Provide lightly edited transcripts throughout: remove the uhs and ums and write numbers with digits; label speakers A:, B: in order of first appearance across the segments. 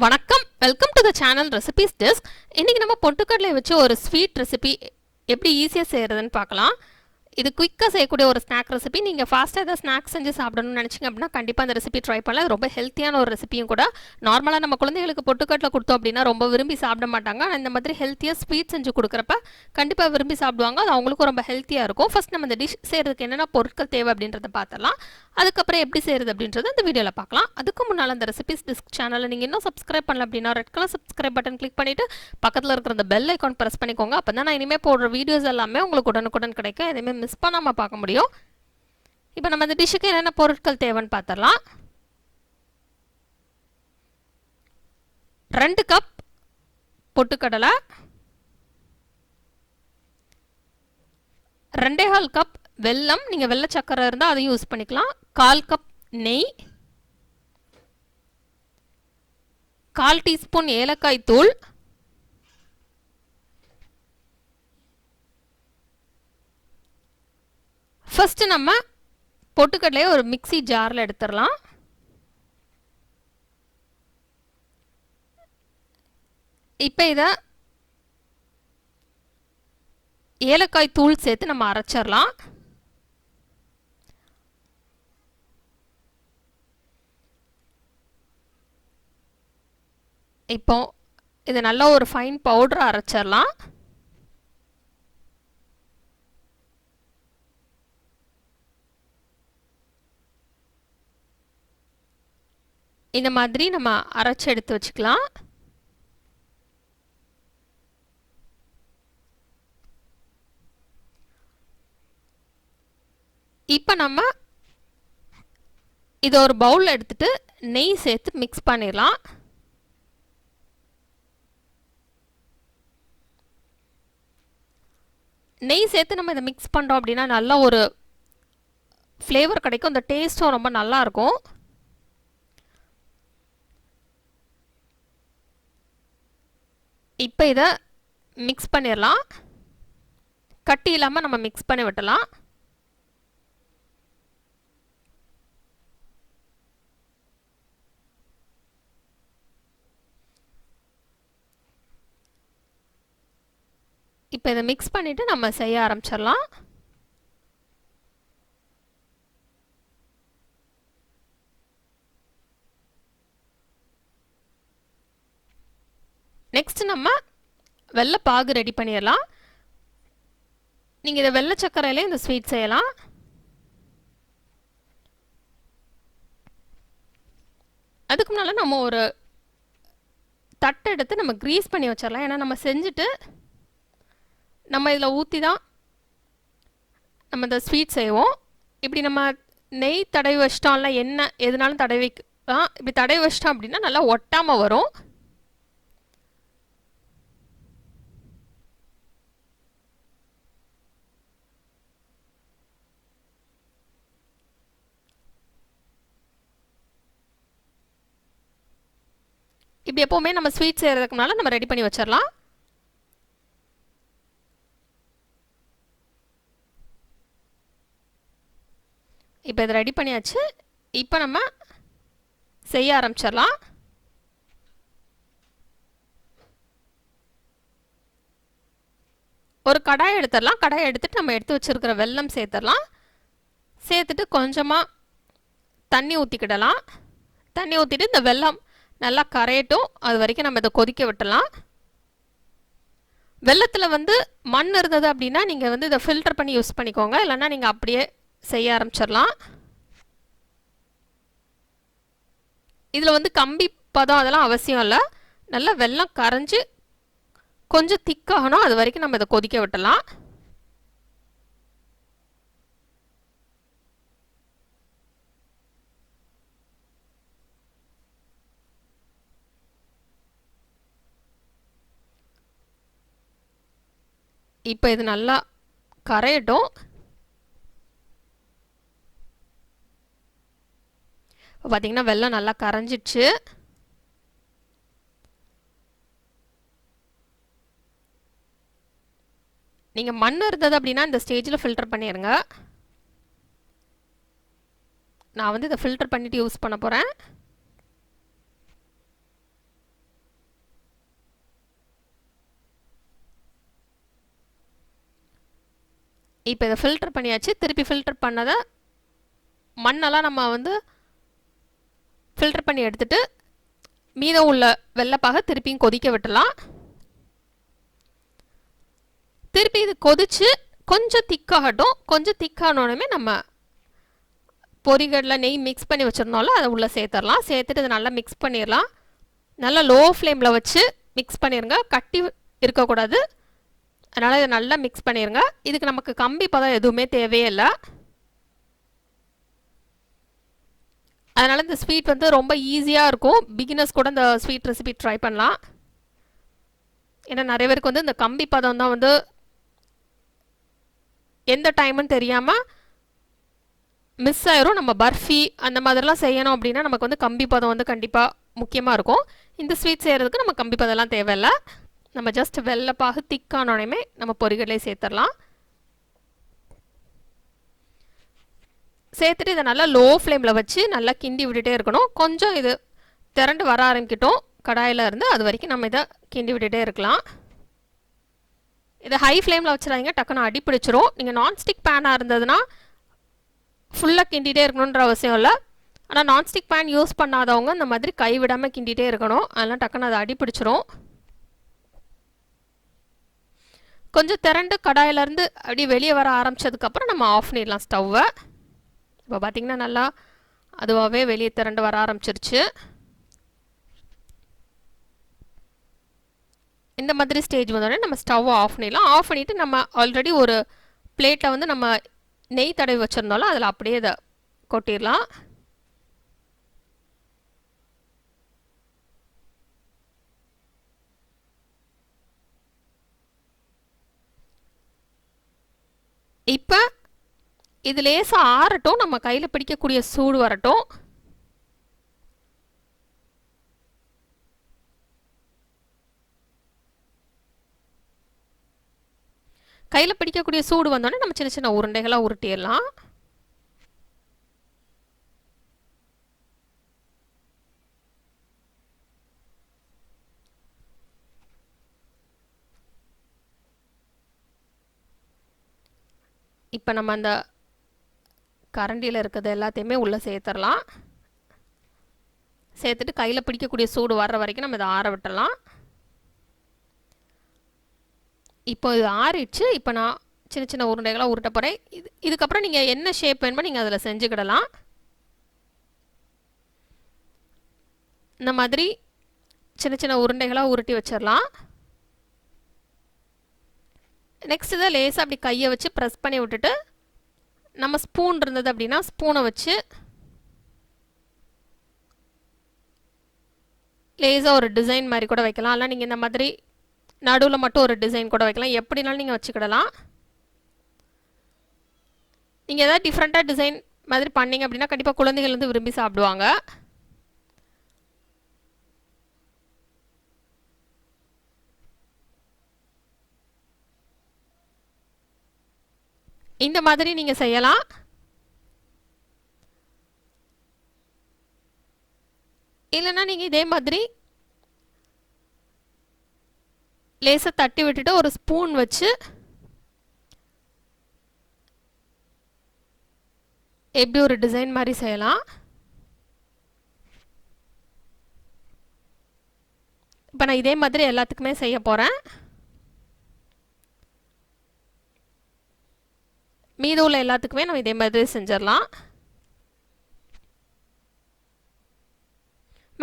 A: வணக்கம், welcome to the channel recipes desk. இன்றைக்கி நம்ம பொட்டுக்கடலை வச்சு ஒரு ஸ்வீட் ரெசிபி எப்படி ஈஸியாக செய்கிறதுன்னு பார்க்கலாம். இது குயிக்காக செய்யக்கூடிய ஒரு ஸ்நாக் ரெசிபி. நீங்கள் ஃபாஸ்ட்டாக ஏதாவது ஸ்நாக்ஸ் செஞ்சு சாப்பிடணும்னு நினச்சிங்க அப்படின்னா கண்டிப்பாக அந்த ரெசிபி ட்ரை பண்ணலாம். ரொம்ப ஹெல்த்தியான ஒரு ரெசிபியும் கூட. நார்மலாக நம்ம குழந்தைகளுக்கு பொட்டுக்கடலை கொடுத்தோம் அப்படின்னா ரொம்ப விரும்பி சாப்பிட மாட்டாங்க. ஆனால் இந்த மாதிரி ஹெல்த்தியாக ஸ்வீட் செஞ்சு கொடுக்குறப்ப கண்டிப்பாக விரும்பி சாப்பிடுவாங்க. அது அவங்களுக்கும் ரொம்ப ஹெல்த்தியாக இருக்கும். ஃபஸ்ட் நம்ம இந்த டிஷ் செய்கிறதுக்கு என்னென்ன பொருட்கள் தேவை அப்படின்றத பார்த்துடலாம். அதுக்கப்புறம் எப்படி செய்கிறது அப்படின்றத இந்த வீடியோவில் பார்க்கலாம். அதுக்கு முன்னால் அந்த ரெசிபிஸ் டிஸ்க் சேனலை நீங்கள் இன்னும் சப்ஸ்கிரைப் பண்ணல அப்படின்னா red colour subscribe button click பண்ணிவிட்டு பக்கத்தில் இருக்கிற அந்த பெல் ஐக்கான் ப்ரெஸ் பண்ணிக்கோங்க. அப்போ தான் நான் இனிமேல் போடுற வீடியோஸ் எல்லாமே உங்களுக்கு உடனுக்குடன் கிடைக்கும். எதுவுமே மிஸ் பண்ணாமல் பார்க்க முடியும். இப்போ நம்ம இந்த டிஷ்ஷுக்கு என்னென்ன பொருட்கள் தேவைன்னு பார்த்துடலாம். 2 கப் பொட்டுக்கடலை, 2.25 கப் வெல்லம், நீங்கள் வெள்ளை சக்கரை இருந்தால் அதையும் யூஸ் பண்ணிக்கலாம். 1/4 கப் நெய், 1/4 டீஸ்பூன் ஏலக்காய் தூள், ஃபஸ்ட்டு நம்ம பொட்டுக்கடலையை ஒரு மிக்ஸி ஜாரில் எடுத்துடலாம். இப்போ இதை ஏலக்காய் தூள் சேர்த்து நம்ம அரைச்சிடலாம். இப்போ இது நல்லா ஒரு ஃபைன் பவுடரை அரைச்சிடலாம். இந்த மாதிரி நம்ம அரைச்சி எடுத்து வச்சுக்கலாம். இப்போ நம்ம இதை ஒரு பவுல் எடுத்துட்டு நெய் சேர்த்து மிக்ஸ் பண்ணிடலாம். நெய் சேர்த்து நம்ம இதை மிக்ஸ் பண்ணுறோம் அப்படின்னா நல்லா ஒரு ஃப்ளேவர் கிடைக்கும். அந்த டேஸ்ட்டும் ரொம்ப நல்லா இருக்கும். இப்போ இதை மிக்ஸ் பண்ணிடலாம். கட்டி இல்லாமல் நம்ம மிக்ஸ் பண்ணி விட்டலாம். இப்போ இதை மிக்ஸ் பண்ணிவிட்டு நம்ம செய்ய ஆரம்பிச்சிடலாம். நெக்ஸ்ட் நம்ம வெள்ளை பாகு ரெடி பண்ணிடலாம். நீங்கள் இதை வெள்ளை சர்க்கரையிலே இந்த ஸ்வீட் செய்யலாம். அதுக்கு முன்னால் நம்ம ஒரு தட்டை எடுத்து நம்ம க்ரீஸ் பண்ணி வச்சிடலாம். ஏன்னா நம்ம செஞ்சுட்டு நம்ம இதில் ஊற்றி தான் நம்ம இந்த ஸ்வீட் செய்வோம். இப்படி நம்ம நெய் தடவி வச்சிட்டோம்ல, எண்ணெய் எதுனாலும் தடவிக்கலாம். இப்படி தடவி வச்சிட்டோம் அப்படின்னா நல்லா ஒட்டாமல் வரும். இப்படி எப்போவுமே நம்ம ஸ்வீட் செய்கிறதுக்கு முன்னால் நம்ம ரெடி பண்ணி வச்சிடலாம். இப்போ இதை ரெடி பண்ணியாச்சு. இப்போ நம்ம செய்ய ஆரம்பிச்சிடலாம். ஒரு கடாயை எடுத்துடலாம். கடாயை எடுத்துட்டு நம்ம எடுத்து வச்சுருக்கிற வெல்லம் சேர்த்துடலாம். சேர்த்துட்டு கொஞ்சமாக தண்ணி ஊற்றிக்கிடலாம். தண்ணி ஊற்றிட்டு இந்த வெல்லம் நல்லா கரையட்டும். அது வரைக்கும் நம்ம இதை கொதிக்க விட்டலாம். வெல்லத்தில் மண் இருந்தது அப்படின்னா நீங்கள் இதை ஃபில்டர் பண்ணி யூஸ் பண்ணிக்கோங்க. இல்லைன்னா நீங்கள் அப்படியே செய்ய ஆரம்பிச்சிடலாம். இதில் கம்பி பதம் அதெல்லாம் அவசியம் இல்லை. நல்லா வெல்லம் கரைஞ்சி கொஞ்சம் திக்காகணும். அது வரைக்கும் நம்ம இதை கொதிக்க விட்டலாம். இப்போ இது நல்லா கரையட்டும். இப்போ பார்த்தீங்கன்னா வெல்லம் நல்லா கரைஞ்சிடுச்சு. நீங்கள் மண் இருந்தது அப்படின்னா இந்த ஸ்டேஜில் ஃபில்டர் பண்ணிடுங்க. நான் இதை ஃபில்டர் பண்ணிவிட்டு யூஸ் பண்ண போகிறேன். இப்போ இதை ஃபில்டர் பண்ணியாச்சு. திருப்பி ஃபில்டர் பண்ணதை மண்ணெல்லாம் நம்ம வந்து ஃபில்டர் பண்ணி எடுத்துட்டு மீதம் உள்ள வெள்ளைப்பாக திருப்பியும் கொதிக்க விட்டுலாம். திருப்பி இது கொதிச்சு கொஞ்சம் திக்காகட்டும். கொஞ்சம் திக்கானோடனே நம்ம பொரிகடலை நெய் மிக்ஸ் பண்ணி வச்சுருந்தோம்ல அதை உள்ளே சேர்த்துடலாம். சேர்த்துட்டு இதை நல்லா மிக்ஸ் பண்ணிடலாம். நல்லா லோ ஃப்ளேமில் வச்சு மிக்ஸ் பண்ணிடுங்க. கட்டி இருக்கக்கூடாது. அதனால் இதை நல்லா மிக்ஸ் பண்ணிடுங்க. இதுக்கு நமக்கு கம்பி பதம் எதுவுமே தேவையே இல்லை. அதனால் இந்த ஸ்வீட் வந்து ரொம்ப ஈஸியாக இருக்கும். பிகினர்ஸ் கூட இந்த ஸ்வீட் ரெசிபி ட்ரை பண்ணலாம். ஏன்னா நிறைய பேருக்கு வந்து இந்த கம்பி பதம் தான் வந்து எந்த டைமுன்னு தெரியாமல் மிஸ் ஆயிரும். நம்ம பர்ஃபி அந்த மாதிரிலாம் செய்யணும் அப்படின்னா நமக்கு வந்து கம்பி பதம் வந்து கண்டிப்பாக முக்கியமாக இருக்கும். இந்த ஸ்வீட் செய்கிறதுக்கு நம்ம கம்பி பதம்லாம் தேவையில்லை. நம்ம ஜஸ்ட் வெள்ளைப்பாகு திக்கானோடனே நம்ம பொரிகடலை சேர்த்துடலாம். சேர்த்துட்டு இதை நல்லா லோ ஃப்ளேமில் வச்சு நல்லா கிண்டி விட்டுட்டே இருக்கணும். கொஞ்சம் இது திரண்டு வர ஆரம்பிக்கட்டும் கடாயில் இருந்து. அது வரைக்கும் நம்ம இதை கிண்டி விட்டுட்டே இருக்கலாம். இதை ஹை ஃப்ளேமில் வச்சுறாதீங்க, டக்குன்னு அடி பிடிச்சிரும். நீங்கள் நான்ஸ்டிக் பேனாக இருந்ததுன்னா ஃபுல்லாக கிண்டிகிட்டே இருக்கணுன்ற அவசியம் இல்லை. ஆனால் நான்ஸ்டிக் பேன் யூஸ் பண்ணாதவங்க இந்த மாதிரி கை விடாமல் கிண்டிகிட்டே இருக்கணும். அதெல்லாம் டக்குன்னு அதை அடி பிடிச்சிரும். கொஞ்சம் திரண்டு கடாயிலேருந்து அப்படி வெளியே வர ஆரம்பித்ததுக்கப்புறம் நம்ம ஆஃப் பண்ணிடலாம் ஸ்டவ்வை. இப்போ பார்த்திங்கன்னா நல்லா அதுவாகவே வெளியே திரண்டு வர ஆரம்பிச்சிருச்சு. இந்த மாதிரி ஸ்டேஜ் வந்தோடனே நம்ம ஸ்டவ்வை ஆஃப் பண்ணிடலாம். ஆஃப் பண்ணிவிட்டு நம்ம ஆல்ரெடி ஒரு பிளேட்டில் வந்து நம்ம நெய் தடவி வச்சுருந்தோம்ல அதில் அப்படியே இதை கொட்டிடலாம். இப்போ இது லேசாக ஆறட்டும். நம்ம கையில் பிடிக்கக்கூடிய சூடு வரட்டும். கையில் பிடிக்கக்கூடிய சூடு வந்தோடனே நம்ம சின்ன சின்ன உருண்டைகளாக உருட்டிடலாம். இப்போ நம்ம அந்த கரண்டியில் இருக்கிறது எல்லாத்தையுமே உள்ளே சேர்த்துடலாம். சேர்த்துட்டு கையில் பிடிக்கக்கூடிய சூடு வர்ற வரைக்கும் நம்ம இதை ஆற விட்டுடலாம். இப்போ இது ஆறிடுச்சு. இப்போ நான் சின்ன சின்ன உருண்டைகளாக உருட்ட போகிறேன். இதுக்கப்புறம் நீங்கள் என்ன ஷேப் வேணுமோ நீங்கள் அதில் செஞ்சுக்கிடலாம். இந்த மாதிரி சின்ன சின்ன உருண்டைகளாக உருட்டி வச்சிடலாம். நெக்ஸ்ட் இதை லேசாக அப்படி கையை வச்சு ப்ரெஸ் பண்ணி விட்டுட்டு நம்ம ஸ்பூன் இருந்தது அப்படின்னா ஸ்பூனை வச்சு லேசாக ஒரு டிசைன் மாதிரி கூட வைக்கலாம். இல்லை நீங்கள் இந்த மாதிரி நடுவில் மட்டும் ஒரு டிசைன் கூட வைக்கலாம். எப்படினாலும் நீங்கள் வச்சுக்கிடலாம். நீங்கள் எதாவது டிஃப்ரெண்ட்டாக டிசைன் மாதிரி பண்ணிங்க அப்படின்னா கண்டிப்பாக குழந்தைகள் வந்து விரும்பி சாப்பிடுவாங்க. இந்த மாதிரி நீங்கள் செய்யலாம். இல்லைன்னா நீங்கள் இதே மாதிரி லேசாக தட்டி விட்டுட்டு ஒரு ஸ்பூன் வச்சு எப்படி ஒரு டிசைன் மாதிரி செய்யலாம். இப்போ நான் இதே மாதிரி எல்லாத்துக்குமே செய்ய போகிறேன். மீதம் உள்ள எல்லாத்துக்குமே நம்ம இதே மாதிரி செஞ்சிடலாம்.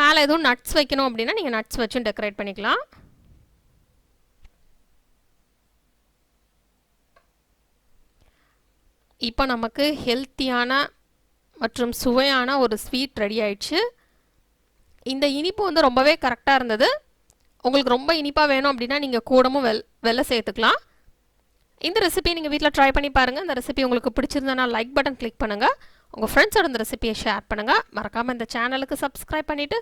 A: மேலே எதுவும் நட்ஸ் வைக்கணும் அப்படின்னா நீங்கள் நட்ஸ் வச்சும் டெக்கரேட் பண்ணிக்கலாம். இப்போ நமக்கு ஹெல்த்தியான மற்றும் சுவையான ஒரு ஸ்வீட் ரெடி ஆயிடுச்சு. இந்த இனிப்பு வந்து ரொம்பவே கரெக்டாக இருந்தது. உங்களுக்கு ரொம்ப இனிப்பாக வேணும் அப்படின்னா நீங்கள் கூடமும் வெல்லம் சேர்த்துக்கலாம். இந்த ரெசிபியை நீங்கள் வீட்டில் ட்ரை பண்ணி பாருங்கள். இந்த ரெசிபி உங்களுக்கு பிடிச்சிருந்தனா லைக் பட்டன் கிளிக் பண்ணுங்கள். உங்கள் ஃப்ரெண்ட்ஸோட இந்த ரெசிபியை ஷேர் பண்ணுங்கள். மறக்காமல் இந்த சேனலுக்கு சப்ஸ்கிரைப் பண்ணிவிட்டு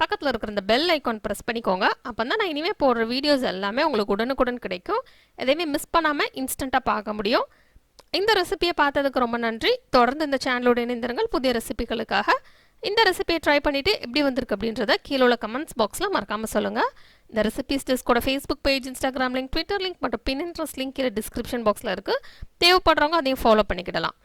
A: பக்கத்தில் இருக்கிற இந்த பெல் ஐக்கான் ப்ரெஸ் பண்ணிக்கோங்க. அப்போ தான் நான் இனிமேல் போடுற வீடியோஸ் எல்லாமே உங்களுக்கு உடனுக்குடன் கிடைக்கும். எதையுமே மிஸ் பண்ணாமல் இன்ஸ்டண்ட்டாக பார்க்க முடியும். இந்த ரெசிபியை பார்த்ததுக்கு ரொம்ப நன்றி. தொடர்ந்து இந்த சேனலோட இணைந்திருங்கள் புதிய ரெசிபிகளுக்காக. இந்த ரெசிபியை ட்ரை பண்ணிவிட்டு எப்படி வந்திருக்கு அப்படின்றத கீழே உள்ள கமெண்ட்ஸ் பாக்ஸில் மறக்காமல் சொல்லுங்கள். இந்த ரெசிபீஸ் டெஸ்கோட Facebook page, Instagram link, Twitter link மற்றும் பின்இன்ட்ரெஸ்ட் லிங்க் கீழே டிஸ்கிரிப்ஷன் பாக்ஸில் இருக்குது. தேவைப்படுறவங்க அதையும் ஃபாலோ பண்ணிக்கிடலாம்.